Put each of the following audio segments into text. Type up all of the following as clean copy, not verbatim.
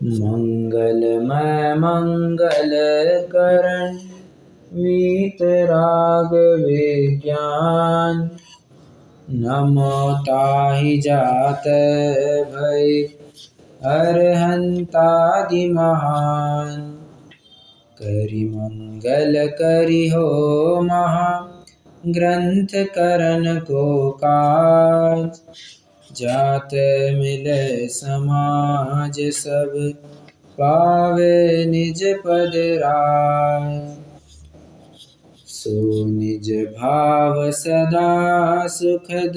मंगलमय मंगल करण वीतराग विज्ञान। नमो ताहि जात भय अरहंतादि महान। करि मंगल करि हो महा ग्रंथ करन को काज। जात मिलै समाज सब पावे निज पद राज। सो निज भाव सदा सुखद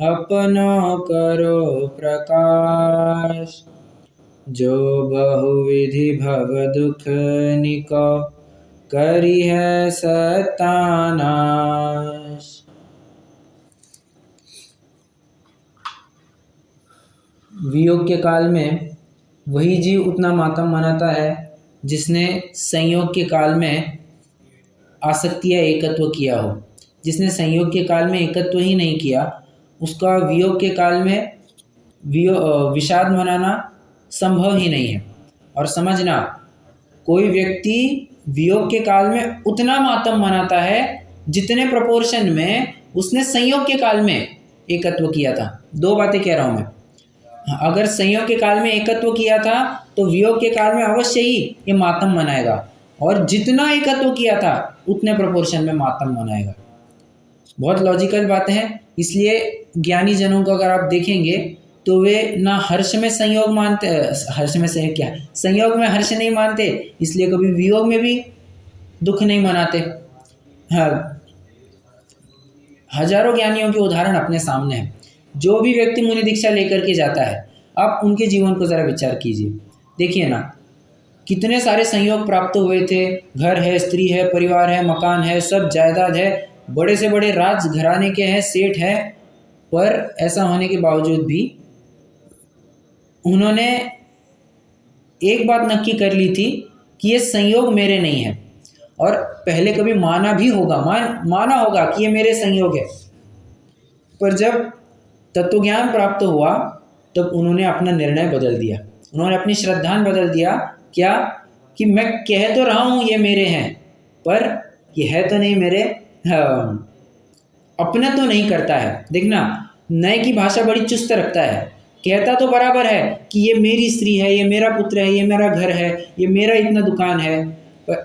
अपनो करो प्रकाश। जो बहुविधि भव दुख निको करिहै सत्यानाश। वियोग के काल में वही जीव उतना मातम मनाता है जिसने संयोग के काल में आसक्ति या एकत्व किया हो। जिसने संयोग के काल में एकत्व ही नहीं किया, उसका वियोग के काल में विषाद मनाना संभव ही नहीं है। और समझना, कोई व्यक्ति वियोग के काल में उतना मातम मनाता है जितने प्रोपोर्शन में उसने संयोग के काल में एकत्व किया था। दो बातें कह रहा हूं मैं। अगर संयोग के काल में एकत्व किया था तो वियोग के काल में अवश्य ही ये मातम मनाएगा, और जितना एकत्व किया था उतने प्रोपोर्शन में मातम मनाएगा। बहुत लॉजिकल बातें हैं। इसलिए ज्ञानी जनों को अगर आप देखेंगे तो वे ना हर्ष में संयोग मानते, हर्ष में से क्या, संयोग में हर्ष नहीं मानते, इसलिए कभी वियोग में भी दुख नहीं मनाते। हाँ, हजारों ज्ञानियों के उदाहरण अपने सामने हैं। जो भी व्यक्ति मुनि दीक्षा लेकर के जाता है, आप उनके जीवन को जरा विचार कीजिए। देखिए ना, कितने सारे संयोग प्राप्त हुए थे। घर है, स्त्री है, परिवार है, मकान है, सब जायदाद है, बड़े से बड़े राज घराने के हैं, सेठ है, पर ऐसा होने के बावजूद भी उन्होंने एक बात नक्की कर ली थी कि ये संयोग मेरे नहीं है। और पहले कभी माना भी होगा, माना होगा कि ये मेरे संयोग है, पर जब तत्वज्ञान प्राप्त हुआ तब उन्होंने अपना निर्णय बदल दिया। उन्होंने अपनी श्रद्धान बदल दिया। क्या कि मैं कह तो रहा हूँ ये मेरे हैं, पर ये है तो नहीं मेरे, अपना तो नहीं करता है। देखना, नए की भाषा बड़ी चुस्त रखता है। कहता तो बराबर है कि ये मेरी स्त्री है, ये मेरा पुत्र है, ये मेरा घर है, ये मेरा इतना दुकान है, पर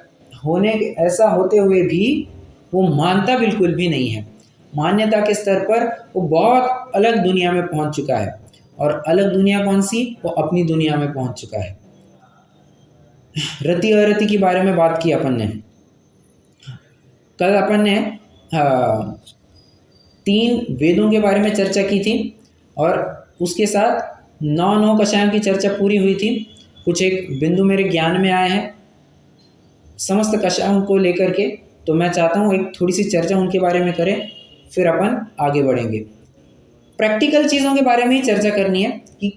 होने ऐसा होते हुए भी वो मानता बिल्कुल भी नहीं है। मान्यता के स्तर पर वो बहुत अलग दुनिया में पहुंच चुका है। और अलग दुनिया कौन सी? वो अपनी दुनिया में पहुंच चुका है। रति अरति के बारे में बात की अपन ने। कल अपन ने 3 वेदों के बारे में चर्चा की थी, और उसके साथ 9 कषायों की चर्चा पूरी हुई थी। कुछ एक बिंदु मेरे ज्ञान में आए हैं समस्त कषायों को लेकर के, तो मैं चाहता हूँ एक थोड़ी सी चर्चा उनके बारे में करें, फिर अपन आगे बढ़ेंगे। प्रैक्टिकल चीज़ों के बारे में ही चर्चा करनी है कि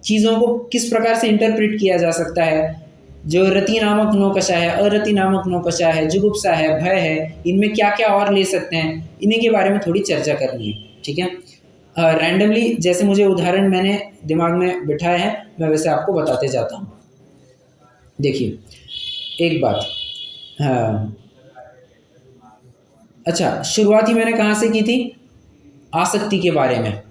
चीज़ों को किस प्रकार से इंटरप्रेट किया जा सकता है। जो रति नामक 9 कषाय है, अरति नामक 9 कषाय है, जुगुप्सा है, भय है, इनमें क्या क्या और ले सकते हैं, इन्हीं के बारे में थोड़ी चर्चा करनी है। ठीक है, रैंडमली जैसे मुझे उदाहरण मैंने दिमाग में बिठाए हैं, मैं वैसे आपको बताते जाता हूँ। देखिए, एक बात, अच्छा, शुरुआत ही मैंने कहाँ से की थी? आसक्ति के बारे में।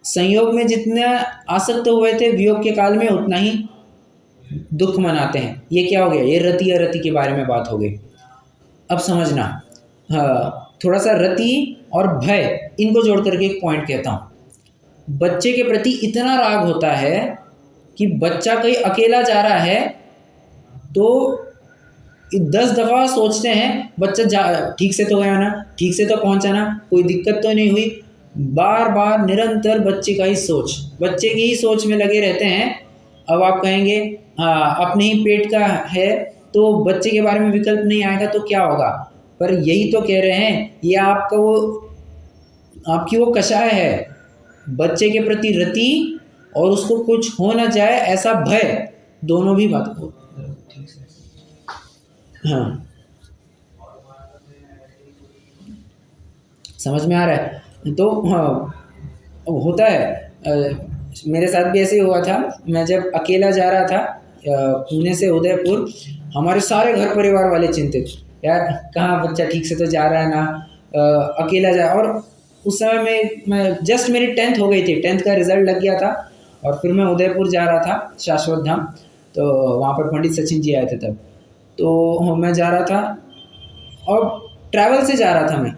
संयोग में जितना आसक्त हुए थे, वियोग के काल में उतना ही दुख मनाते हैं। ये क्या हो गया? ये रति अरति के बारे में बात हो गई। अब समझना, थोड़ा सा रति और भय, इनको जोड़ करके एक पॉइंट कहता हूँ। बच्चे के प्रति इतना राग होता है कि बच्चा कहीं अकेला जा रहा है तो 10 दफ़ा सोचते हैं बच्चा ठीक से तो गया ना, ठीक से तो पहुंचा ना, कोई दिक्कत तो नहीं हुई। बार बार निरंतर बच्चे का ही सोच, बच्चे की ही सोच में लगे रहते हैं। अब आप कहेंगे अपने ही पेट का है तो बच्चे के बारे में विकल्प नहीं आएगा तो क्या होगा? पर यही तो कह रहे हैं, ये आपकी वो कषाय है, बच्चे के प्रति रति और उसको कुछ हो ना जाए ऐसा भय, दोनों भी बात हो। हाँ, समझ में आ रहा है? तो हाँ, होता है मेरे साथ भी ऐसे ही हुआ था। मैं जब अकेला जा रहा था पुणे से उदयपुर, हमारे सारे घर परिवार वाले चिंतित, यार कहाँ बच्चा ठीक से तो जा रहा है ना, अकेला जा। और उस समय मैं जस्ट मेरी 10th हो गई थी, 10th का रिजल्ट लग गया था और फिर मैं उदयपुर जा रहा था शाश्वत धाम। तो वहाँ पर पंडित सचिन जी आए थे तब, तो मैं जा रहा था और ट्रैवल से जा रहा था मैं।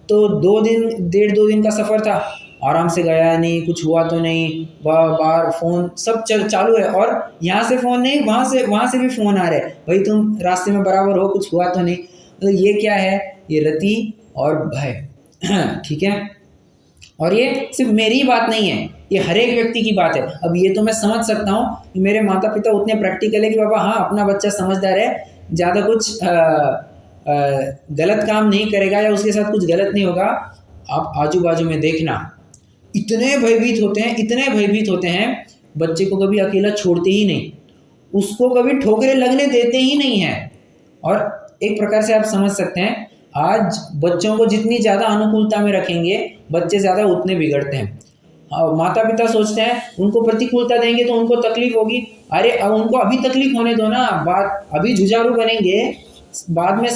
तो 2 दिन का सफ़र था, आराम से गया, नहीं कुछ हुआ तो नहीं, बार फ़ोन सब चालू है और यहाँ से फ़ोन नहीं, वहाँ से भी फ़ोन आ रहे हैं, भाई तुम रास्ते में बराबर हो, कुछ हुआ तो नहीं। तो ये क्या है, ये रति और भय ठीक है। और ये सिर्फ मेरी बात नहीं है, ये हर एक व्यक्ति की बात है। अब ये तो मैं समझ सकता हूँ कि मेरे माता पिता उतने प्रैक्टिकल है कि बाबा हाँ अपना बच्चा समझदार है, ज़्यादा कुछ गलत काम नहीं करेगा या उसके साथ कुछ गलत नहीं होगा। आप आजू बाजू में देखना, इतने भयभीत होते हैं, बच्चे को कभी अकेला छोड़ते ही नहीं, उसको कभी ठोकरें लगने देते ही नहीं हैं। और एक प्रकार से आप समझ सकते हैं, आज बच्चों को जितनी ज़्यादा अनुकूलता में रखेंगे, बच्चे ज़्यादा उतने बिगड़ते हैं। माता पिता सोचते हैं उनको प्रतिकूलता देंगे तो उनको तकलीफ होगी, अरे अब उनको अभी तकलीफ होने दो ना, बात अभी जुझारू बनेंगे, बाद में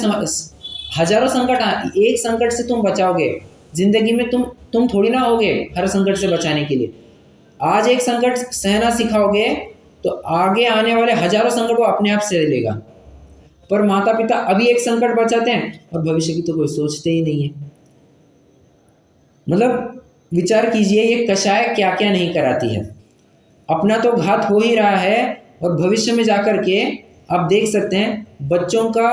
हजारों संकट, एक संकट से तुम बचाओगे जिंदगी में, तुम थोड़ी ना होगे हर संकट से बचाने के लिए। आज एक संकट सहना सिखाओगे तो आगे आने वाले हजारों संकट वो अपने आप सह लेगा। पर माता पिता अभी एक संकट बचाते हैं और भविष्य की तो कोई सोचते ही नहीं है। मतलब विचार कीजिए, ये कषाय क्या क्या नहीं कराती है। अपना तो घात हो ही रहा है और भविष्य में जाकर के आप देख सकते हैं बच्चों का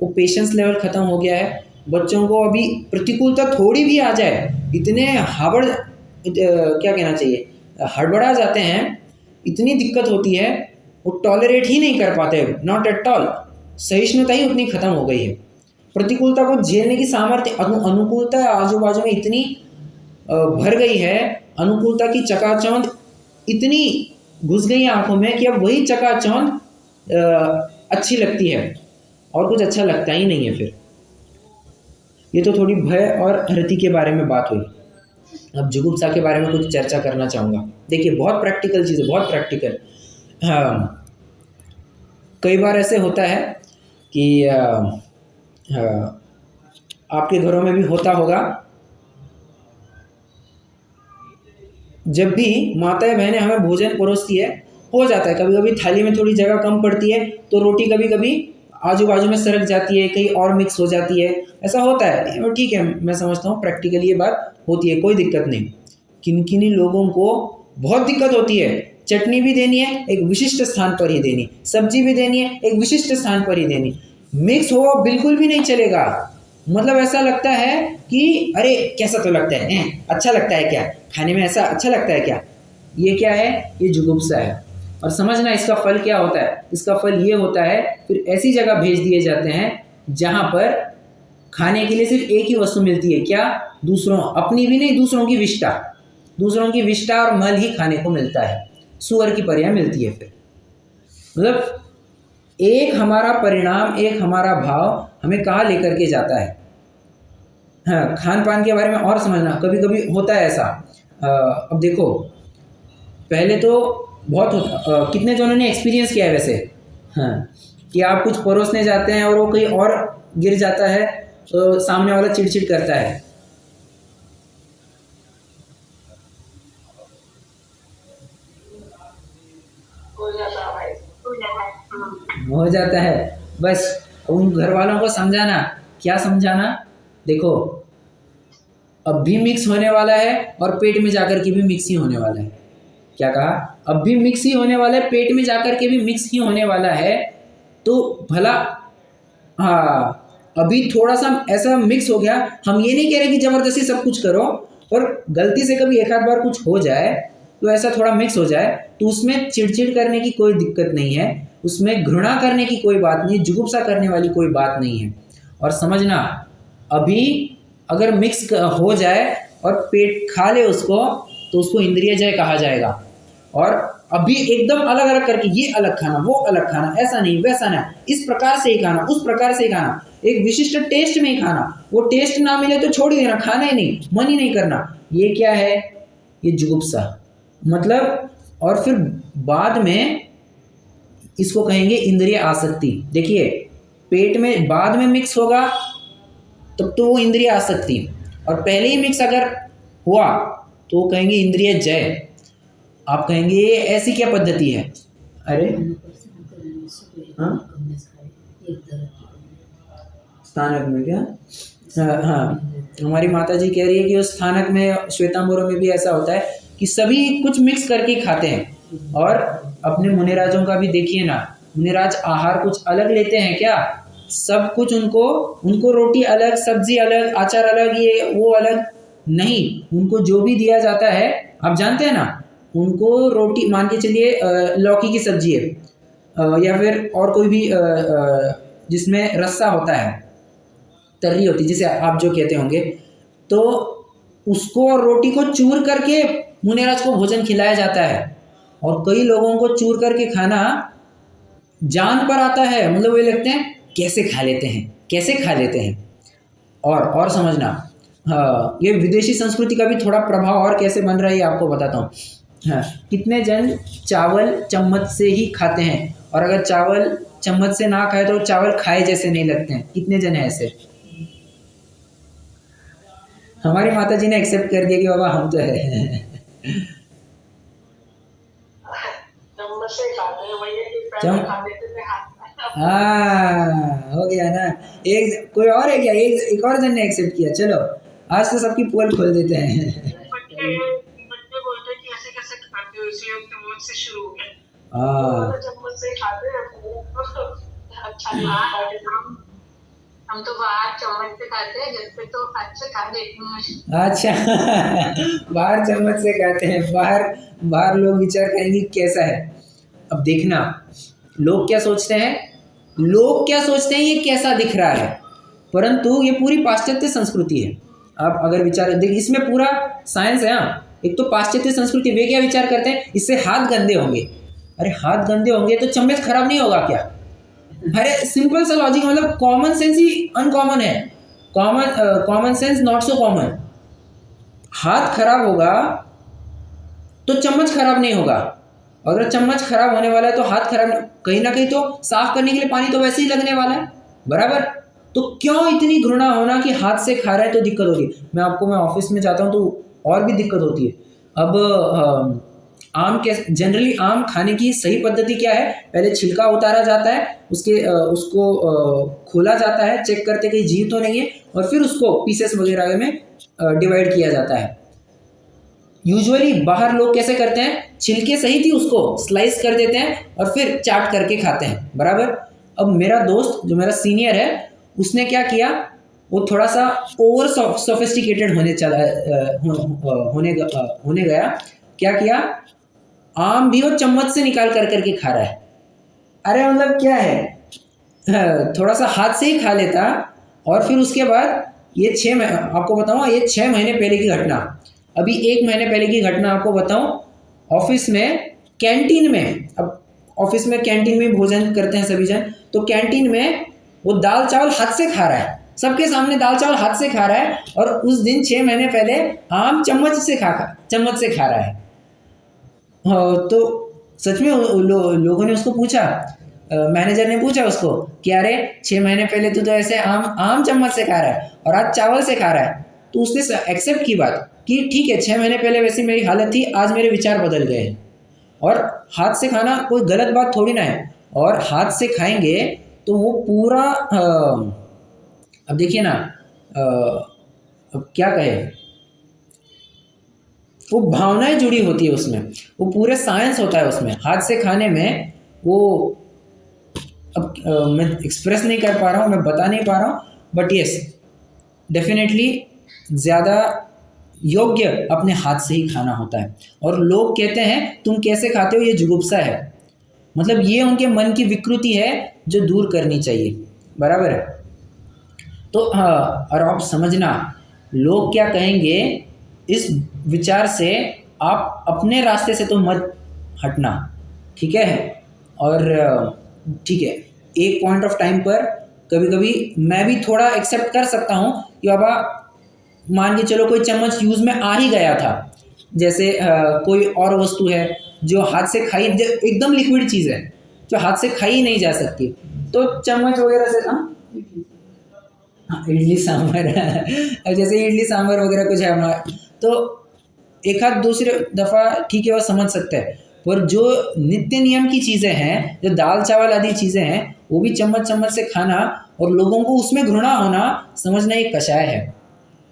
वो पेशेंस लेवल खत्म हो गया है। बच्चों को अभी प्रतिकूलता थोड़ी भी आ जाए, इतने क्या कहना चाहिए, हड़बड़ा जाते हैं, इतनी दिक्कत होती है, वो टॉलरेट ही नहीं कर पाते, नॉट एट ऑल। सहिष्णुता ही उतनी खत्म हो गई है। प्रतिकूलता को झेलने की सामर्थ्य, अनुकूलता आजू बाजू में इतनी भर गई है, अनुकूलता की चकाचौंध इतनी घुस गई है आंखों में कि अब वही चकाचौंध अच्छी लगती है और कुछ अच्छा लगता ही नहीं है फिर। ये तो थोड़ी भय और रति के बारे में बात हुई। अब जुगुप्सा के बारे में कुछ चर्चा करना चाहूँगा। देखिए बहुत प्रैक्टिकल चीज़ है, बहुत प्रैक्टिकल। कई बार ऐसे होता है कि आपके घरों में भी होता होगा, जब भी माताएं बहनें हमें भोजन परोसती है, हो जाता है कभी कभी थाली में थोड़ी जगह कम पड़ती है तो रोटी कभी कभी आजू बाजू में सरक जाती है, कहीं और मिक्स हो जाती है, ऐसा होता है। ठीक है, मैं समझता हूँ प्रैक्टिकली ये बात होती है, कोई दिक्कत नहीं। किन लोगों को बहुत दिक्कत होती है, चटनी भी देनी है एक विशिष्ट स्थान पर ही देनी, सब्जी भी देनी है एक विशिष्ट स्थान पर ही देनी, मिक्स हो बिल्कुल भी नहीं चलेगा। मतलब ऐसा लगता है कि अरे कैसा तो लगता है, अच्छा लगता है क्या खाने में, ऐसा अच्छा लगता है क्या। ये क्या है, ये जुगुप्सा है। और समझना इसका फल क्या होता है, इसका फल ये होता है फिर ऐसी जगह भेज दिए जाते हैं जहाँ पर खाने के लिए सिर्फ एक ही वस्तु मिलती है, क्या, दूसरों, अपनी भी नहीं, दूसरों की विष्ठा और मल ही खाने को मिलता है, सुअर की परियां मिलती है फिर। मतलब एक हमारा परिणाम, एक हमारा भाव हमें कहाँ लेकर के जाता है। हाँ, खान पान के बारे में और समझना, कभी कभी होता है ऐसा। अब देखो पहले तो बहुत कितने जनों ने एक्सपीरियंस किया है वैसे, हाँ, कि आप कुछ परोसने जाते हैं और वो कहीं और गिर जाता है तो सामने वाला चिड़चिड़ करता है। हो जाता है। बस उन घर वालों को समझाना, क्या समझाना, देखो अब भी मिक्स होने वाला है और पेट में जाकर के भी मिक्स ही होने वाला है। क्या कहा, अब भी मिक्स ही होने वाला है, पेट में जाकर के भी मिक्स ही होने वाला है। तो भला हाँ, अभी थोड़ा सा ऐसा मिक्स हो गया, हम ये नहीं कह रहे कि जबरदस्ती सब कुछ करो, और गलती से कभी एक आध बार कुछ हो जाए तो ऐसा थोड़ा मिक्स हो जाए तो उसमें चिड़चिड़ करने की कोई दिक्कत नहीं है, उसमें घृणा करने की कोई बात नहीं, जुगुप्सा करने वाली कोई बात नहीं है। और समझना अभी अगर मिक्स हो जाए और पेट खा ले उसको तो उसको इंद्रिय जय कहा जाएगा। और अभी एकदम अलग अलग करके ये अलग खाना वो अलग खाना, ऐसा नहीं वैसा नहीं, इस प्रकार से ही खाना उस प्रकार से ही खाना, एक विशिष्ट टेस्ट में ही खाना, वो टेस्ट ना मिले तो छोड़ ही देना, खाना ही नहीं, मन ही नहीं करना। ये क्या है, ये जुगुप्सा। मतलब और फिर बाद में इसको कहेंगे इंद्रिय आसक्ति। देखिए पेट में बाद में मिक्स होगा तब तो वो इंद्रिय आसक्ति, और पहले ही मिक्स अगर हुआ तो वो कहेंगे इंद्रिय जय। आप कहेंगे ये ऐसी क्या पद्धति है? अरे हाँ, स्थानक में क्या? हाँ, हमारी माता जी कह रही है कि उस स्थानक में श्वेतांबरों में भी ऐसा होता है कि सभी कुछ मिक्स करके खाते हैं। और अपने मुनिराजों का भी देखिए ना, मुनिराज आहार कुछ अलग लेते हैं क्या? सब कुछ उनको रोटी अलग, सब्जी अलग, अचार अलग, ये वो अलग नहीं। उनको जो भी दिया जाता है आप जानते हैं ना, उनको रोटी मान के चलिए लौकी की सब्जी है या फिर और कोई भी जिसमें रस्सा होता है, तर्री होती है जिसे आप जो कहते होंगे, तो उसको और रोटी को चूर करके मुनिराज को भोजन खिलाया जाता है। और कई लोगों को चूर करके खाना जान पर आता है, मतलब वे लगते हैं कैसे खा लेते हैं, कैसे खा लेते हैं। और समझना, हाँ, ये विदेशी संस्कृति का भी थोड़ा प्रभाव और कैसे बन रहा है ये आपको बताता हूँ। हाँ, कितने जन चावल चम्मच से ही खाते हैं, और अगर चावल चम्मच से ना खाए तो चावल खाए जैसे नहीं लगते हैं। कितने जन हैं ऐसे? हमारी माता जी ने एक्सेप्ट कर दिया कि बाबा हम तो है। हाँ, हो गया ना। एक कोई और है क्या? एक और जन ने एक्सेप्ट किया। चलो आज तो सबकी पोल खोल देते हैं। बच्चे बोलते हैं कि ऐसे कैसे खाते हो, इसलिए चम्मच से शुरू हो गया। हाँ, चम्मच से खाते हैं। अच्छा, हम तो बाहर चम्मच से खाते हैं, घर पे तो हाथ से खा देते हैं। अच्छा। बाहर चम्मच से खाते हैं। बाहर लोग विचार करेंगे कैसा है। अब देखना लोग क्या सोचते हैं, ये कैसा दिख रहा है, परंतु ये पूरी पाश्चात्य संस्कृति है। आप अगर विचार देखिए, इसमें पूरा साइंस है। हाँ, एक तो पाश्चात्य संस्कृति, वे क्या विचार करते हैं, इससे हाथ गंदे होंगे। अरे हाथ गंदे होंगे तो चम्मच खराब नहीं होगा क्या? अरे सिंपल सा लॉजिक, मतलब कॉमन सेंस ही अनकॉमन है। Common sense not so common. हाथ खराब होगा तो चम्मच खराब नहीं होगा, और अगर चम्मच खराब होने वाला है तो हाथ खराब, कहीं ना कहीं तो साफ करने के लिए पानी तो वैसे ही लगने वाला है, बराबर। तो क्यों इतनी घृणा होना कि हाथ से खा रहा है तो दिक्कत होगी। मैं ऑफिस में जाता हूँ तो और भी दिक्कत होती है। अब आम के जनरली आम खाने की सही पद्धति क्या है? पहले छिलका उतारा जाता है, उसको खोला जाता है, चेक करते कहीं जीव तो नहीं है, और फिर उसको पीसेस वगैरह में डिवाइड किया जाता है। यूजुअली बाहर लोग कैसे करते हैं, छिलके सही थी उसको स्लाइस कर देते हैं और फिर चाट करके खाते हैं, बराबर। अब मेरा दोस्त जो मेरा सीनियर है, उसने क्या किया, वो थोड़ा सा ओवर सोफिस्टिकेटेड होने गया। क्या किया, आम भी वो चम्मच से निकाल कर करके खा रहा है। अरे मतलब क्या है, थोड़ा सा हाथ से ही खा लेता। और फिर उसके बाद ये आपको बताऊँ, ये 6 महीने पहले की घटना। अभी 1 महीने पहले की घटना आपको बताऊँ। ऑफिस में कैंटीन में, अब ऑफिस में कैंटीन में भोजन करते हैं सभी जन, तो कैंटीन में वो दाल चावल हाथ से खा रहा है, सबके सामने दाल चावल हाथ से खा रहा है। और उस दिन 6 महीने पहले आम चम्मच से खा रहा है। तो सच में लोगों ने उसको पूछा, मैनेजर ने पूछा उसको कि अरे 6 महीने पहले तो ऐसे आम चम्मच से खा रहा है और आज चावल से खा रहा है। तो उसने एक्सेप्ट की बात कि ठीक है, 6 महीने पहले वैसी मेरी हालत थी, आज मेरे विचार बदल गए हैं। और हाथ से खाना कोई गलत बात थोड़ी ना है, और हाथ से खाएंगे तो वो पूरा अब देखिए ना, अब क्या कहे, वो भावनाएं जुड़ी होती है उसमें, वो पूरे साइंस होता है उसमें, हाथ से खाने में। वो अब मैं एक्सप्रेस नहीं कर पा रहा हूँ, मैं बता नहीं पा रहा हूँ, बट यस डेफिनेटली ज़्यादा योग्य अपने हाथ से ही खाना होता है। और लोग कहते हैं तुम कैसे खाते हो, ये जुगुप्सा है, मतलब ये उनके मन की विकृति है जो दूर करनी चाहिए, बराबर है। तो हाँ, और आप समझना लोग क्या कहेंगे, इस विचार से आप अपने रास्ते से तो मत हटना, ठीक है। और ठीक है, एक पॉइंट ऑफ टाइम पर कभी कभी मैं भी थोड़ा एक्सेप्ट कर सकता हूँ कि बाबा मान के चलो कोई चम्मच यूज़ में आ ही गया था, जैसे कोई और वस्तु है जो हाथ से खाई, एकदम लिक्विड चीज़ है जो हाथ से खाई नहीं जा सकती, तो चम्मच वगैरह से हाँ इडली सांभर अब जैसे इडली सांभर वगैरह कुछ है हमारा, तो एक आध दूसरे दफ़ा ठीक है वो समझ सकता है, पर जो नित्य नियम की चीज़ें हैं, जो दाल चावल आदि चीज़ें हैं, वो भी चम्मच चम्मच से खाना और लोगों को उसमें घृणा होना, समझना ये कषाय है।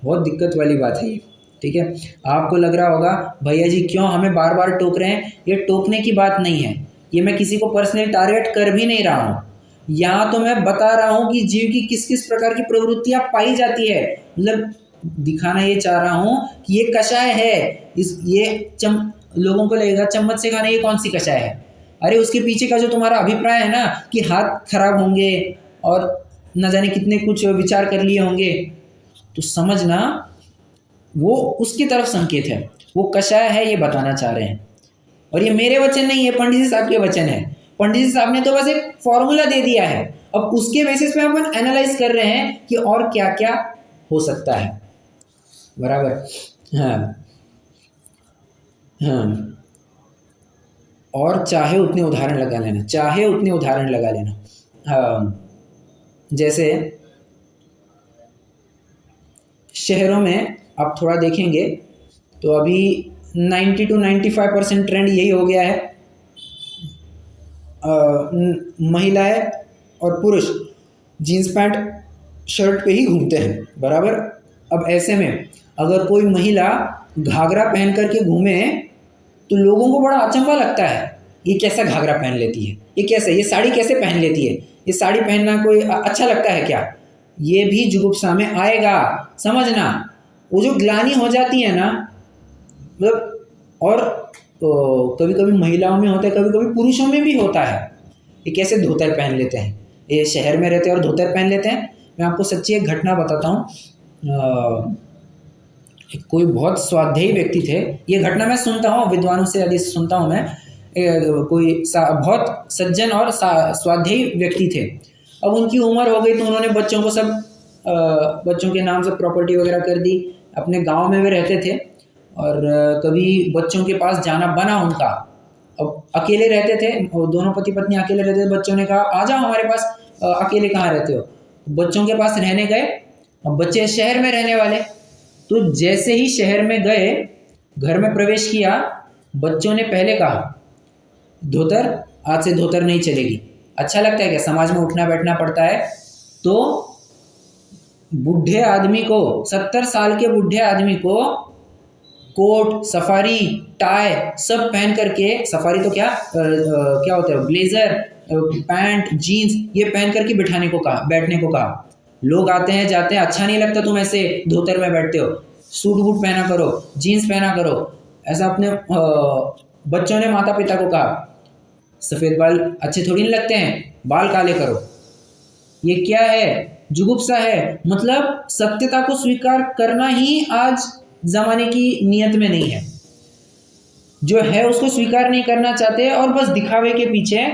बहुत दिक्कत वाली बात है ये। ठीक है, आपको लग रहा होगा भैया जी क्यों हमें बार बार टोक रहे हैं, ये टोकने की बात नहीं है, ये मैं किसी को पर्सनली टारगेट कर भी नहीं रहा हूँ। यहाँ तो मैं बता रहा हूँ कि जीव की किस किस प्रकार की प्रवृत्तियाँ पाई जाती है, मतलब दिखाना ये चाह रहा हूँ कि ये कषाय है। लोगों को लगेगा चम्मच से खाना ये कौन सी कषाय है, अरे उसके पीछे का जो तुम्हारा अभिप्राय है ना कि हाथ खराब होंगे और न जाने कितने कुछ विचार कर लिए होंगे, तो समझना वो उसकी तरफ संकेत है, वो कषाय है, ये बताना चाह रहे हैं। और ये मेरे वचन नहीं है, पंडित जी साहब के वचन है। पंडित जी साहब ने तो बस एक फॉर्मूला दे दिया है, अब उसके बेसिस पे अपन एनालाइज कर रहे हैं कि और क्या क्या हो सकता है। बराबर, हाँ हाँ। और चाहे उतने उदाहरण लगा लेना, चाहे उतने उदाहरण लगा लेना। हाँ, जैसे शहरों में आप थोड़ा देखेंगे तो अभी 90 to 95% ट्रेंड यही हो गया है, महिलाएं और पुरुष जीन्स पैंट शर्ट पे ही घूमते हैं। बराबर, अब ऐसे में अगर कोई महिला घाघरा पहन करके घूमे तो लोगों को बड़ा अचंभा लगता है, ये कैसा घाघरा पहन लेती है, ये कैसे, ये साड़ी कैसे पहन लेती है, ये साड़ी पहनना कोई अच्छा लगता है क्या, ये भी जुगुप्सा में आएगा। समझना, वो जो ग्लानि हो जाती है ना, मतलब, और कभी कभी महिलाओं में होता है, कभी कभी पुरुषों में भी होता है, ये कैसे धोतर पहन लेते हैं, ये शहर में रहते हैं और धोतर पहन लेते हैं। मैं आपको सच्ची एक घटना बताता हूँ। कोई बहुत स्वाध्यायी व्यक्ति थे, ये घटना मैं सुनता हूँ, विद्वानों से आदि सुनता हूँ मैं। कोई बहुत सज्जन और स्वाध्यायी व्यक्ति थे। अब उनकी उम्र हो गई तो उन्होंने बच्चों को सब बच्चों के नाम से प्रॉपर्टी वगैरह कर दी। अपने गांव में वे रहते थे और कभी बच्चों के पास जाना बना उनका। अब अकेले रहते थे, दोनों पति पत्नी अकेले रहते थे। बच्चों ने कहा आ जाओ हमारे पास, अकेले कहाँ रहते हो। बच्चों के पास रहने गए। अब बच्चे शहर में रहने वाले, तो जैसे ही शहर में गए, घर में प्रवेश किया, बच्चों ने पहले कहा धोतर, आज से धोतर नहीं चलेगी। अच्छा लगता है क्या, समाज में उठना बैठना पड़ता है। तो बूढ़े आदमी को, 70 साल के बूढ़े आदमी को कोट, सफारी, टाई सब पहन करके, सफारी तो क्या होता है, ब्लेजर, पैंट, जीन्स, ये पहन करके बिठाने को कहा, बैठने को कहा। लोग आते हैं जाते हैं, अच्छा नहीं लगता तुम ऐसे धोतर में बैठते हो, सूट बूट पहना करो, जीन्स पहना करो, ऐसा अपने बच्चों ने माता पिता को कहा। सफ़ेद बाल अच्छे थोड़ी नहीं लगते हैं, बाल काले करो। ये क्या है, जुगुप्सा है। मतलब सत्यता को स्वीकार करना ही आज ज़माने की नियत में नहीं है। जो है उसको स्वीकार नहीं करना चाहते और बस दिखावे के पीछे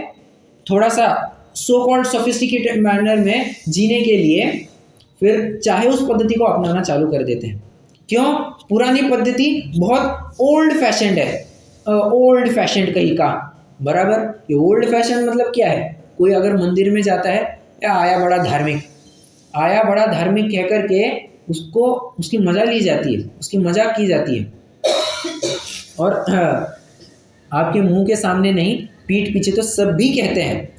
थोड़ा सा सो कॉल्ड सोफिस्टिकेटेड मैनर में जीने के लिए फिर चाहे उस पद्धति को अपनाना चालू कर देते हैं। क्यों? पुरानी पद्धति बहुत ओल्ड फैशन्ड है, ओल्ड फैशन्ड कहीं का। बराबर, ये ओल्ड फैशन मतलब क्या है, कोई अगर मंदिर में जाता है, या आया बड़ा धार्मिक, आया बड़ा धार्मिक कह करके उसको, उसकी मजा ली जाती है, उसकी मजाक की जाती है। और आपके मुंह के सामने नहीं, पीठ पीछे तो सब भी कहते हैं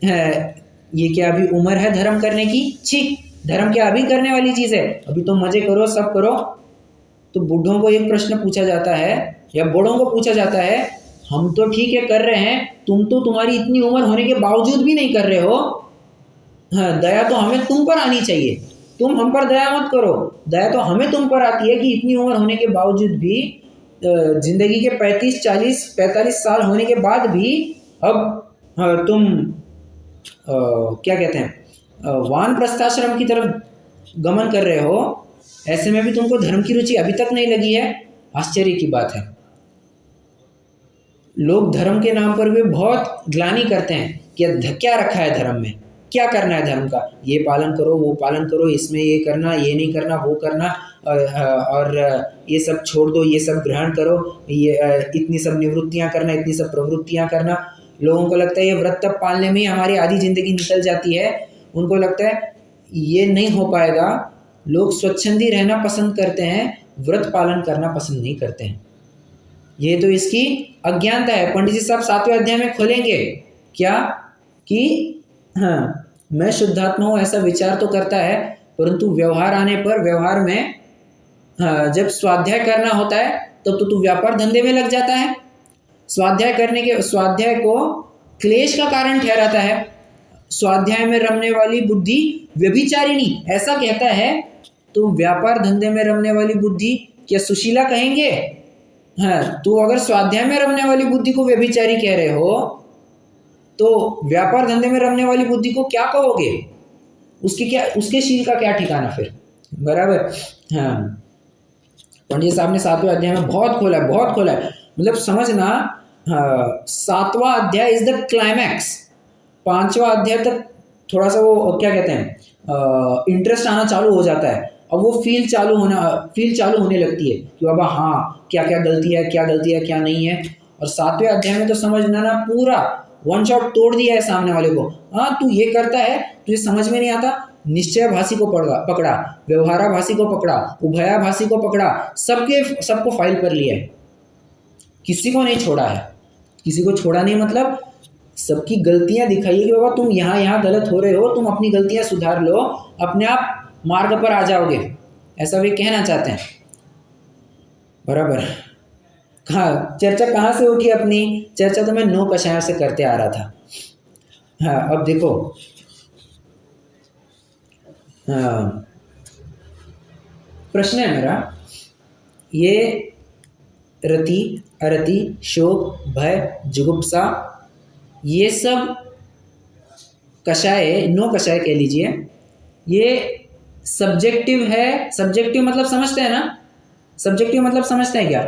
ये क्या अभी उम्र है धर्म करने की, छी, धर्म क्या अभी करने वाली चीज़ है, अभी तो मजे करो, सब करो। तो बूढ़ों को एक प्रश्न पूछा जाता है या बड़ों को पूछा जाता है, हम तो ठीक है कर रहे हैं, तुम तो तुम्हारी इतनी उम्र होने के बावजूद भी नहीं कर रहे हो। हाँ, दया तो हमें तुम पर आनी चाहिए, तुम हम पर दया मत करो, दया तो हमें तुम पर आती है कि इतनी उम्र होने के बावजूद भी, जिंदगी के 35, 40, 45 साल होने के बाद भी अब तुम क्या कहते हैं, वानप्रस्थाश्रम की तरफ गमन कर रहे हो। ऐसे में भी तुमको धर्म की रुचि अभी तक नहीं लगी है, आश्चर्य की बात है। लोग धर्म के नाम पर भी बहुत ग्लानि करते हैं कि क्या रखा है धर्म में, क्या करना है धर्म का, ये पालन करो, वो पालन करो, इसमें ये करना, ये नहीं करना, वो करना, और ये सब छोड़ दो, ये सब ग्रहण करो, ये इतनी सब निवृत्तियां करना, इतनी सब प्रवृत्तियां करना। लोगों को लगता है ये व्रत तप पालने में ही हमारी आधी जिंदगी निकल जाती है। उनको लगता है ये नहीं हो पाएगा। लोग स्वच्छंदी रहना पसंद करते हैं, व्रत पालन करना पसंद नहीं करते हैं। ये तो इसकी अज्ञानता है। पंडित जी साहब 7वें अध्याय में खोलेंगे क्या कि हाँ, मैं शुद्धात्मा हूँ ऐसा विचार तो करता है, परंतु व्यवहार आने पर, व्यवहार में जब स्वाध्याय करना होता है तब तो तू व्यापार धंधे में लग जाता है। स्वाध्याय को क्लेश का कारण ठहराता है। स्वाध्याय में रमने वाली बुद्धि व्यभिचारिणी ऐसा कहता है, तो व्यापार धंधे में रमने वाली बुद्धि क्या सुशीला कहेंगे? हाँ, तो अगर स्वाध्याय में रमने वाली बुद्धि को व्यभिचारी कह रहे हो तो व्यापार धंधे में रमने वाली बुद्धि को क्या कहोगे? उसके शील का क्या ठिकाना फिर? बराबर। हाँ, पंडित साहब ने 7वें अध्याय में बहुत खोला है। मतलब समझना, 7वां अध्याय इज द क्लाइमैक्स। 5वां अध्याय तक थोड़ा सा वो क्या कहते हैं, इंटरेस्ट आना चालू हो जाता है। अब वो फील चालू होने लगती है कि बाबा हाँ, क्या गलती है, क्या नहीं है। और 7वें अध्याय में तो समझना ना, पूरा वन शॉट तोड़ दिया है सामने वाले को। हाँ, तू ये करता है, तुझे समझ में नहीं आता, निश्चय भाषी को पकड़ा, व्यवहाराभासी को पकड़ा, उभयाभासी को पकड़ा, सबको फाइल कर लिया है। किसी को नहीं छोड़ा है। किसी को छोड़ा नहीं मतलब सबकी गलतियां दिखाइए कि बाबा तुम यहाँ गलत हो रहे हो, तुम अपनी गलतियां सुधार लो, अपने आप मार्ग पर आ जाओगे, ऐसा वे कहना चाहते हैं। बराबर। चर्चा कहाँ से उठी अपनी? चर्चा तो मैं 9 कषायों से करते आ रहा था। हाँ, अब देखो, प्रश्न है मेरा, ये रति, अरति, शोक, भय, जुगुप्सा, ये सब कषाय, 9 कषाय कह लीजिए, ये सब्जेक्टिव है। सब्जेक्टिव मतलब समझते हैं ना? सब्जेक्टिव मतलब समझते हैं क्या?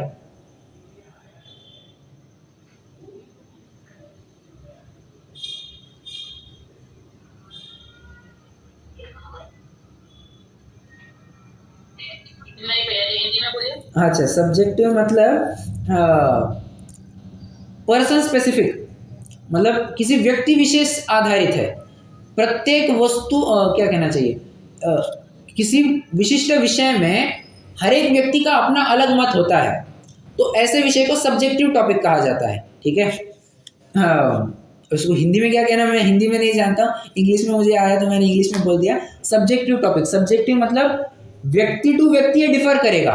नहीं भैया जी, हिंदी में बोलिए। अच्छा, सब्जेक्टिव मतलब पर्सन स्पेसिफिक, मतलब किसी व्यक्ति विशेष आधारित है। प्रत्येक वस्तु क्या कहना चाहिए, किसी विशिष्ट विषय में हर एक व्यक्ति का अपना अलग मत होता है, तो ऐसे विषय को सब्जेक्टिव टॉपिक कहा जाता है। ठीक है। हाँ, उसको हिंदी में क्या कहना, मैं हिंदी में नहीं जानता, इंग्लिश में मुझे आया तो मैंने इंग्लिश में बोल दिया। सब्जेक्टिव टॉपिक, सब्जेक्टिव मतलब व्यक्ति टू व्यक्ति ये डिफर करेगा।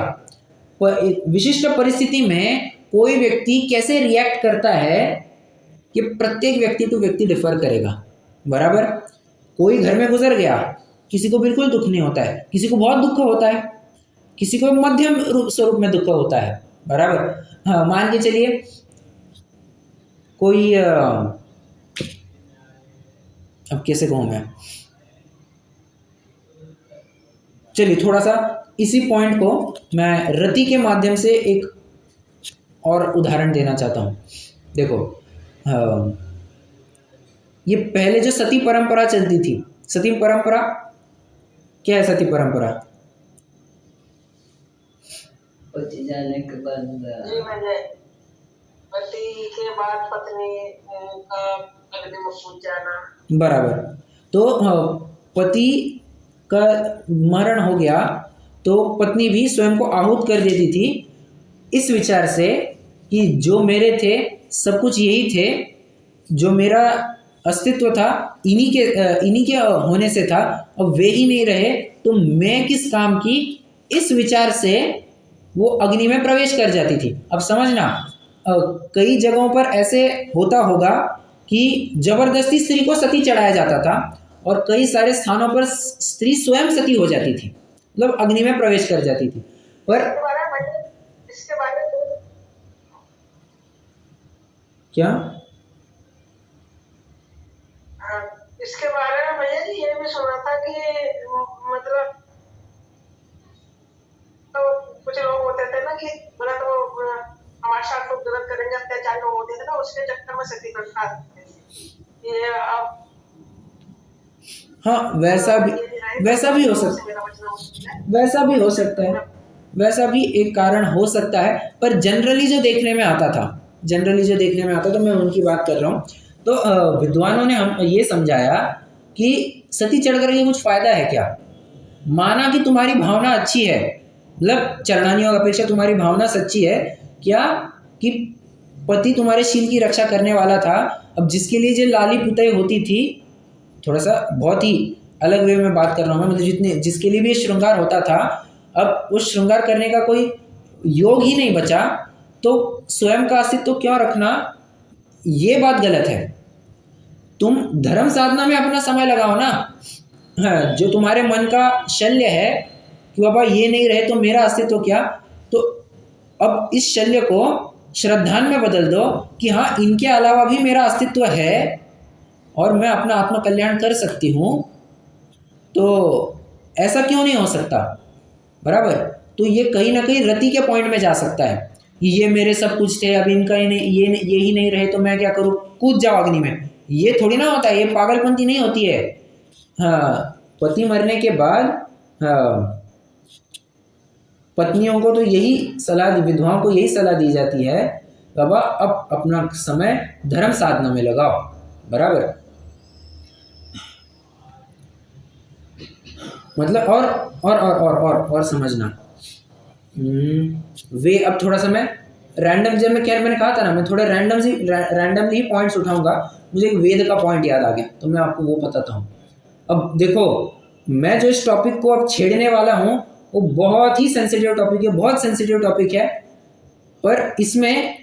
विशिष्ट परिस्थिति में कोई व्यक्ति कैसे रिएक्ट करता है, कि प्रत्येक व्यक्ति टू व्यक्ति डिफर करेगा। बराबर। कोई घर में गुजर गया, किसी को बिल्कुल दुख नहीं होता है, किसी को बहुत दुख होता है, किसी को मध्यम स्वरूप में दुख होता है। बराबर। हाँ, मान के चलिए कोई अब कैसे कहूँ मैं, चलिए थोड़ा सा इसी पॉइंट को मैं रति के माध्यम से एक और उदाहरण देना चाहता हूँ। देखो, ये पहले जो सती परंपरा चलती थी, सती परंपरा क्या है? सती परंपरा पति जाने के बाद जी, मैंने पति के बाद पत्नी का अग्नि में कूद जाना। बराबर। तो पति का मरण हो गया तो पत्नी भी स्वयं को आहूत कर देती थी, इस विचार से कि जो मेरे थे सब कुछ यही थे, जो मेरा अस्तित्व था इन्हीं के होने से था, अब वे ही नहीं रहे तो मैं किस काम की, इस विचार से वो अग्नि में प्रवेश कर जाती थी। अब समझना, कई जगहों पर ऐसे होता होगा कि जबरदस्ती स्त्री को सती चढ़ाया जाता था, और कई सारे स्थानों पर स्त्री स्वयं सती हो जाती थी, मतलब अग्नि में प्रवेश कर जाती थी। पर इसके बारे में क्या, इसके बारे में भैया जी ये भी सुना था कि मतलब तो कुछ लोग होते थे ना कि मतलब तो हमारे साथ लोग गलत करेंगे, अत्याचार लोग होते थे ना, उसके चक्कर में सती प्रथा ये अब हाँ, वैसा भी हो सकता मेरा बचना मुश्किल है। वैसा भी हो सकता है, वैसा भी एक कारण हो सकता है। पर जनरली जो देखने में आता था, तो मैं उनकी बात कर रहा हूँ। तो विद्वानों ने हम ये समझाया कि सती चढ़ करके कुछ फायदा है क्या? माना कि तुम्हारी भावना अच्छी है, मतलब चरणानियों की अपेक्षा तुम्हारी भावना सच्ची है क्या, कि पति तुम्हारे शील की रक्षा करने वाला था। अब जिसके लिए जो लाली पुताई होती थी, थोड़ा सा बहुत ही अलग वे में बात कर रहा हूँ मैं, मतलब जिसके लिए भी श्रृंगार होता था, अब उस श्रृंगार करने का कोई योग ही नहीं बचा, तो स्वयं का अस्तित्व क्यों रखना? ये बात गलत है। तुम धर्म साधना में अपना समय लगाओ ना। हाँ, जो तुम्हारे मन का शल्य है कि बाबा ये नहीं रहे तो मेरा अस्तित्व क्या, तो अब इस शल्य को श्रद्धान में बदल दो कि हाँ, इनके अलावा भी मेरा अस्तित्व है और मैं अपना आत्म कल्याण कर सकती हूँ। तो ऐसा क्यों नहीं हो सकता? बराबर। तो ये कहीं ना कहीं रति के पॉइंट में जा सकता है कि ये मेरे सब कुछ थे, अब इनका ही नहीं, ये ही नहीं रहे तो मैं क्या करूँ, कूद जाओ अग्नि में। ये थोड़ी ना होता है, ये पागलपंती नहीं होती है। हाँ, पति मरने के बाद हाँ, पत्नियों को तो यही सलाह, विधवाओं को यही सलाह दी जाती है, बाबा अब अपना समय धर्म साधना में लगाओ। बराबर। मतलब और समझना। वे अब थोड़ा सा मैं रैंडम, जब मैंने कहा था ना, मैं थोड़ा रैंडमली ही पॉइंट्स उठाऊंगा। मुझे एक वेद का पॉइंट याद आ गया तो मैं आपको वो बताता हूँ। अब देखो, मैं जो इस टॉपिक को अब छेड़ने वाला हूँ वो बहुत ही सेंसिटिव टॉपिक है, बहुत सेंसिटिव टॉपिक है। पर इसमें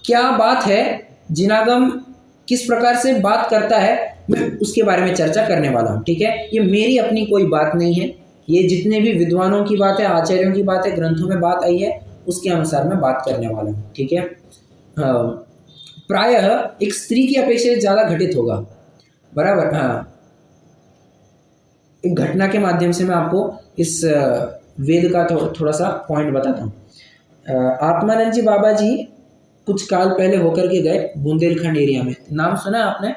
क्या बात है, जिनागम किस प्रकार से बात करता है, मैं उसके बारे में चर्चा करने वाला हूँ। ठीक है, ये मेरी अपनी कोई बात नहीं है, ये जितने भी विद्वानों की बात है, आचार्यों की बात है, ग्रंथों में बात आई है, उसके अनुसार मैं बात करने वाला हूँ। ठीक है, प्रायः एक स्त्री की अपेक्षा ज़्यादा घटित होगा। बराबर। हाँ, एक घटना के माध्यम से मैं आपको इस वेद का थोड़ा सा पॉइंट बताता हूँ। आत्मानंद जी बाबा जी कुछ काल पहले होकर के गए बुंदेलखंड एरिया में। नाम सुना आपने?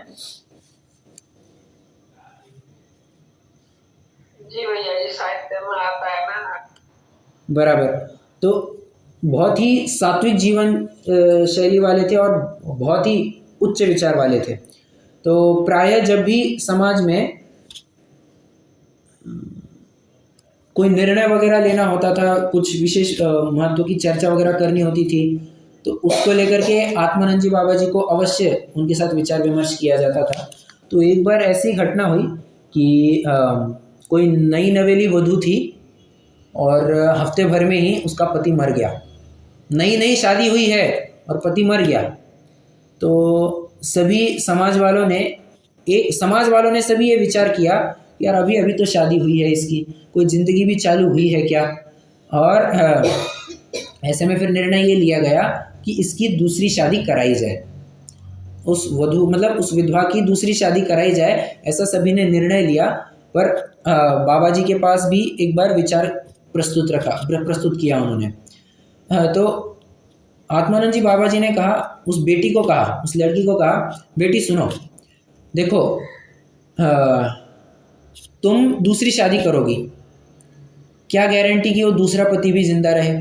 जी भैया, ये साहित्य में आता है ना। बराबर। तो बहुत ही सात्विक जीवन शैली वाले थे और बहुत ही उच्च विचार वाले थे। तो प्रायः जब भी समाज में कोई निर्णय वगैरह लेना होता था, कुछ विशेष महत्व की चर्चा वगैरह करनी होती थी, तो उसको लेकर के आत्मानंद जी बाबा जी को अवश्य उनके साथ विचार विमर्श किया जाता था। तो एक बार ऐसी घटना हुई कि कोई नई नवेली वधू थी और हफ्ते भर में ही उसका पति मर गया। नई शादी हुई है और पति मर गया। तो सभी समाज वालों ने सभी ये विचार किया, यार अभी तो शादी हुई है इसकी, कोई ज़िंदगी भी चालू हुई है क्या? और ऐसे में फिर निर्णय ये लिया गया कि इसकी दूसरी शादी कराई जाए, उस वधू मतलब उस विधवा की दूसरी शादी कराई जाए, ऐसा सभी ने निर्णय लिया। पर बाबा जी के पास भी एक बार विचार प्रस्तुत किया उन्होंने। तो आत्मानंद जी बाबा जी ने कहा, उस लड़की को कहा, बेटी सुनो, देखो तुम दूसरी शादी करोगी, क्या गारंटी कि वो दूसरा पति भी जिंदा रहे?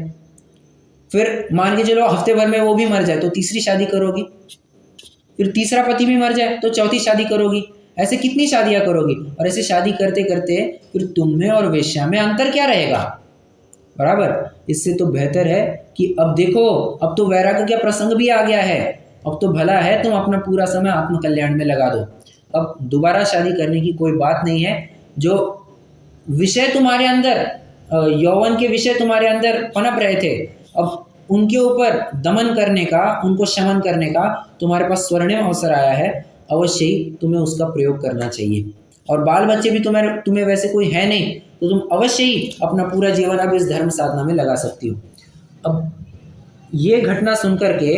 फिर मान के चलो हफ्ते भर में वो भी मर जाए तो तीसरी शादी करोगी, फिर तीसरा पति भी मर जाए तो चौथी शादी करोगी, ऐसे कितनी शादियां करोगी? और ऐसे शादी करते करते फिर तुम में और वेश्या में अंतर क्या रहेगा? बराबर। इससे तो बेहतर है कि अब देखो, अब तो वैराग्य का प्रसंग भी आ गया है, अब तो भला है तुम अपना पूरा समय आत्म कल्याण में लगा दो। अब दोबारा शादी करने की कोई बात नहीं है। जो विषय तुम्हारे अंदर, यौवन के विषय तुम्हारे अंदर पनप रहे थे, अब उनके ऊपर दमन करने का, उनको शमन करने का तुम्हारे पास स्वर्णिम अवसर आया है, अवश्य ही तुम्हें उसका प्रयोग करना चाहिए। और बाल बच्चे भी तुम्हें वैसे कोई है नहीं, तो तुम अवश्य ही अपना पूरा जीवन अब इस धर्म साधना में लगा सकती हो। अब ये घटना सुनकर के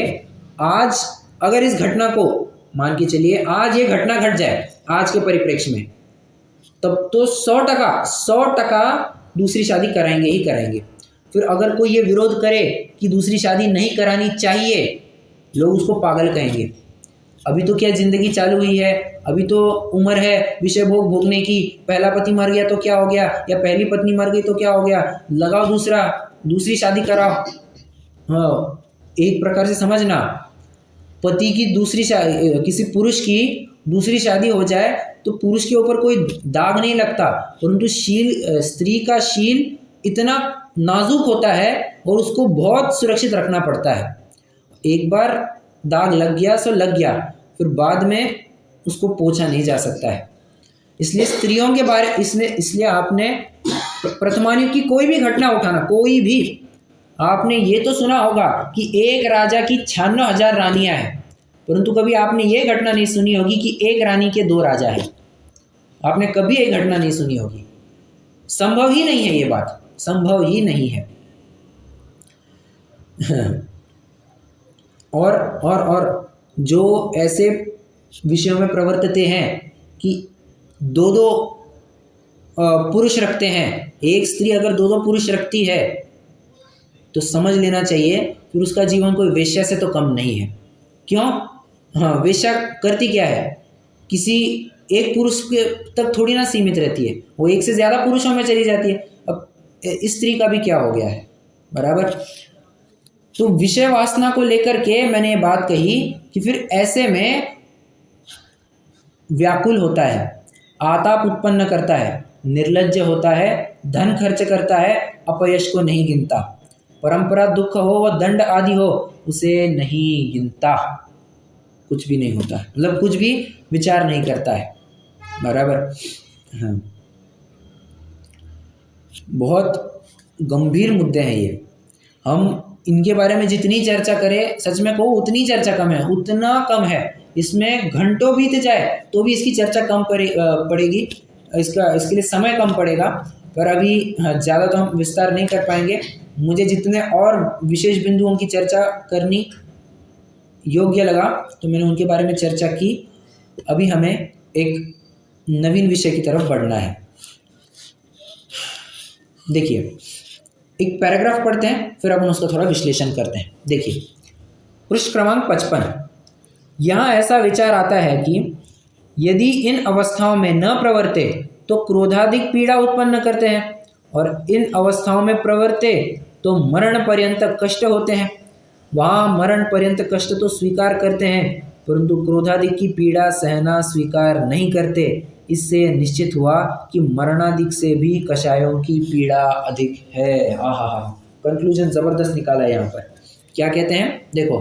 आज अगर इस घटना को मान के चलिए, आज ये घटना घट जाए आज के परिप्रेक्ष्य में, तब तो 100% दूसरी शादी कराएंगे ही कराएंगे। फिर अगर कोई ये विरोध करे कि दूसरी शादी नहीं करानी चाहिए, लोग उसको पागल कहेंगे। अभी तो क्या ज़िंदगी चालू हुई है, अभी तो उम्र है विषय भोग भोगने की। पहला पति मर गया तो क्या हो गया, या पहली पत्नी मर गई तो क्या हो गया, लगाओ दूसरी शादी कराओ। हाँ, एक प्रकार से समझना, पति की किसी पुरुष की दूसरी शादी हो जाए तो पुरुष के ऊपर कोई दाग नहीं लगता, परंतु स्त्री का शील इतना नाजुक होता है और उसको बहुत सुरक्षित रखना पड़ता है। एक बार दाग लग गया सो लग गया, फिर बाद में उसको पोंछा नहीं जा सकता है। इसलिए स्त्रियों के बारे इसलिए आपने प्रथमायुग की कोई भी घटना उठाना, कोई भी, आपने ये तो सुना होगा कि एक राजा की 96,000 रानियां हैं, परंतु कभी आपने ये घटना नहीं सुनी होगी कि एक रानी के 2 राजा हैं। आपने कभी ये घटना नहीं सुनी होगी। संभव ही नहीं है, ये बात संभव ही नहीं है। और जो ऐसे विषयों में प्रवर्तते हैं कि 2-2 पुरुष रखते हैं, एक स्त्री अगर 2-2 पुरुष रखती है तो समझ लेना चाहिए फिर उसका जीवन कोई वेश्या से तो कम नहीं है। क्यों? हाँ, वेश्या करती क्या है, किसी एक पुरुष के तक थोड़ी ना सीमित रहती है, वो एक से ज़्यादा पुरुषों में चली जाती है। अब स्त्री का भी क्या हो गया है, बराबर। तो विषय वासना को लेकर के मैंने ये बात कही कि फिर ऐसे में व्याकुल होता है, आताप उत्पन्न करता है, निर्लज्ज होता है, धन खर्च करता है, अपयश को नहीं गिनता, परंपरा दुख हो व दंड आदि हो उसे नहीं गिनता, कुछ भी नहीं होता, मतलब कुछ भी विचार नहीं करता है, बराबर। हाँ, बहुत गंभीर मुद्दे हैं ये। हम इनके बारे में जितनी चर्चा करें, सच में कहूँ उतनी चर्चा कम है, उतना कम है। इसमें घंटों बीत जाए तो भी इसकी चर्चा कम पड़ेगी, इसके लिए समय कम पड़ेगा। पर अभी ज़्यादा तो हम विस्तार नहीं कर पाएंगे। मुझे जितने और विशेष बिंदुओं की चर्चा करनी योग्य लगा तो मैंने उनके बारे में चर्चा की। अभी हमें एक नवीन विषय की तरफ बढ़ना है। देखिए, एक पैराग्राफ पढ़ते हैं, फिर अपन उसका थोड़ा विश्लेषण करते हैं। देखिए, पृष्ठ क्रमांक 55। यहाँ ऐसा विचार आता है कि यदि इन अवस्थाओं में न प्रवर्ते तो क्रोधाधिक पीड़ा उत्पन्न करते हैं, और इन अवस्थाओं में प्रवर्ते तो मरण पर्यंत कष्ट होते हैं। वहाँ मरण पर्यंत कष्ट तो स्वीकार करते हैं, परंतु क्रोधाधिक की पीड़ा सहना स्वीकार नहीं करते। इससे निश्चित हुआ कि मरणाधिक से भी कषायों की पीड़ा अधिक है। आहा, कंक्लूजन जबरदस्त निकाला है यहाँ पर। क्या कहते हैं, देखो,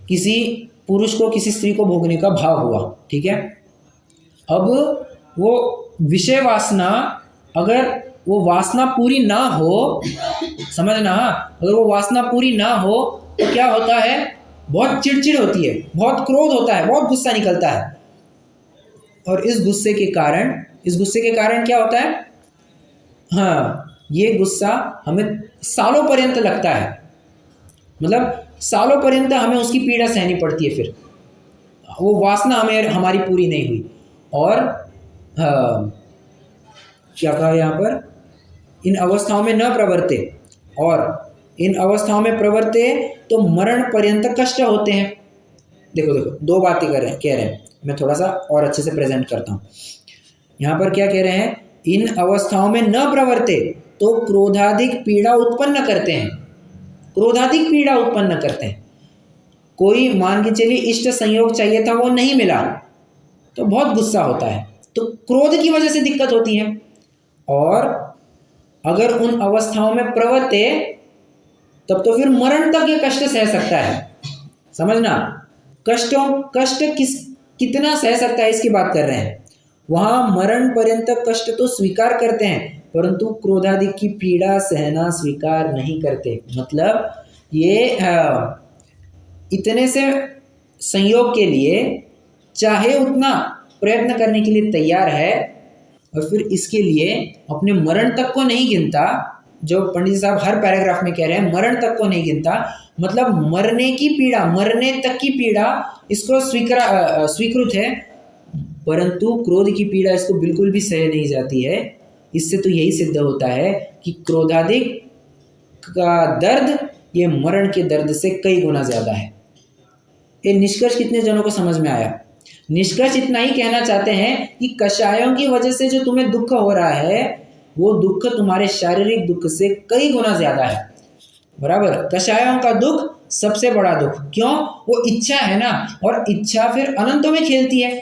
किसी पुरुष को किसी स्त्री को भोगने का भाव हुआ, ठीक है। अब वो विषय वासना, अगर वो वासना पूरी ना हो, समझना, अगर वो वासना पूरी ना हो तो क्या होता है, बहुत चिड़चिड़ होती है, बहुत क्रोध होता है, बहुत गुस्सा निकलता है। और इस गुस्से के कारण क्या होता है, हाँ, ये गुस्सा हमें सालों पर्यंत लगता है, मतलब सालों पर्यंत हमें उसकी पीड़ा सहनी पड़ती है। फिर वो वासना हमारी पूरी नहीं हुई। और क्या कहा यहाँ पर, इन अवस्थाओं में न प्रवर्ते, और इन अवस्थाओं में प्रवर्ते तो मरण पर्यंत कष्ट होते हैं। देखो, दो बातें कह रहे हैं, मैं थोड़ा सा और अच्छे से प्रेजेंट करता हूँ। यहाँ पर क्या कह रहे हैं, इन अवस्थाओं में न प्रवर्ते तो क्रोधाधिक पीड़ा उत्पन्न करते हैं, क्रोधाधिक पीड़ा उत्पन्न करते हैं। कोई मान के चलिए इष्ट संयोग चाहिए था, वो नहीं मिला तो बहुत गुस्सा होता है, तो क्रोध की वजह से दिक्कत होती है। और अगर उन अवस्थाओं में प्रवर्ते तब तो फिर मरण तक ये कष्ट सह सकता है। समझना, कष्ट कितना सह सकता है इसकी बात कर रहे हैं। वहाँ मरण पर्यंत कष्ट तो स्वीकार करते हैं, परंतु क्रोधादि की पीड़ा सहना स्वीकार नहीं करते। मतलब ये इतने से संयोग के लिए चाहे उतना प्रयत्न करने के लिए तैयार है, और फिर इसके लिए अपने मरण तक को नहीं गिनता। जो पंडित जी साहब हर पैराग्राफ में कह रहे हैं, मरण तक को नहीं गिनता, मतलब मरने की पीड़ा, मरने तक की पीड़ा इसको स्वीकृत है, परंतु क्रोध की पीड़ा इसको बिल्कुल भी सह नहीं जाती है। इससे तो यही सिद्ध होता है कि क्रोधाधिक का दर्द ये मरण के दर्द से कई गुना ज़्यादा है। ये निष्कर्ष कितने जनों को समझ में आया? निष्कर्ष इतना ही कहना चाहते हैं कि कषायों की वजह से जो तुम्हें दुख हो रहा है वो दुख तुम्हारे शारीरिक दुख से कई गुना ज्यादा है। बराबर, कषायों का दुख सबसे बड़ा दुख। क्यों? वो इच्छा है ना, और इच्छा फिर अनंतों में खेलती है।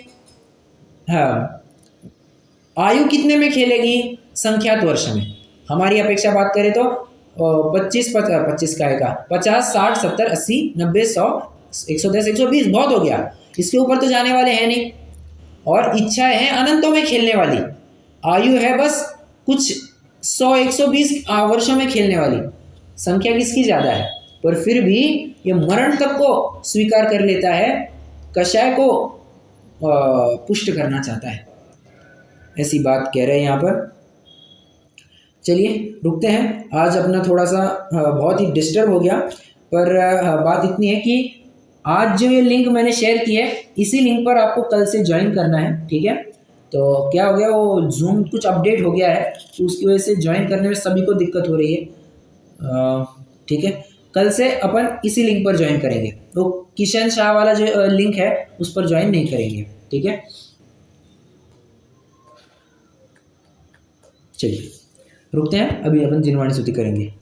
हाँ, आयु कितने में खेलेगी? संख्यात वर्ष में। हमारी अपेक्षा बात करें तो 25 का 50 60 70 80 90 100 110 120 बहुत हो गया, इसके ऊपर तो जाने वाले हैं नहीं। और इच्छा है अनंतों में खेलने वाली, आयु है बस कुछ 100 120 वर्षों में खेलने वाली। संख्या किसकी ज्यादा है? पर फिर भी ये मरण तक को स्वीकार कर लेता है, कषाय को पुष्ट करना चाहता है, ऐसी बात कह रहे हैं यहाँ पर। चलिए रुकते हैं, आज अपना थोड़ा सा बहुत ही डिस्टर्ब हो गया, पर बात इतनी है कि आज जो ये लिंक मैंने शेयर किया है इसी लिंक पर आपको कल से ज्वाइन करना है, ठीक है? तो क्या हो गया, वो जूम कुछ अपडेट हो गया है तो उसकी वजह से ज्वाइन करने में सभी को दिक्कत हो रही है, ठीक है? कल से अपन इसी लिंक पर ज्वाइन करेंगे, तो किशन शाह वाला जो लिंक है उस पर ज्वाइन नहीं करेंगे, ठीक है? चलिए रुकते हैं, अभी अपन जिनवाणी स्तुति करेंगे।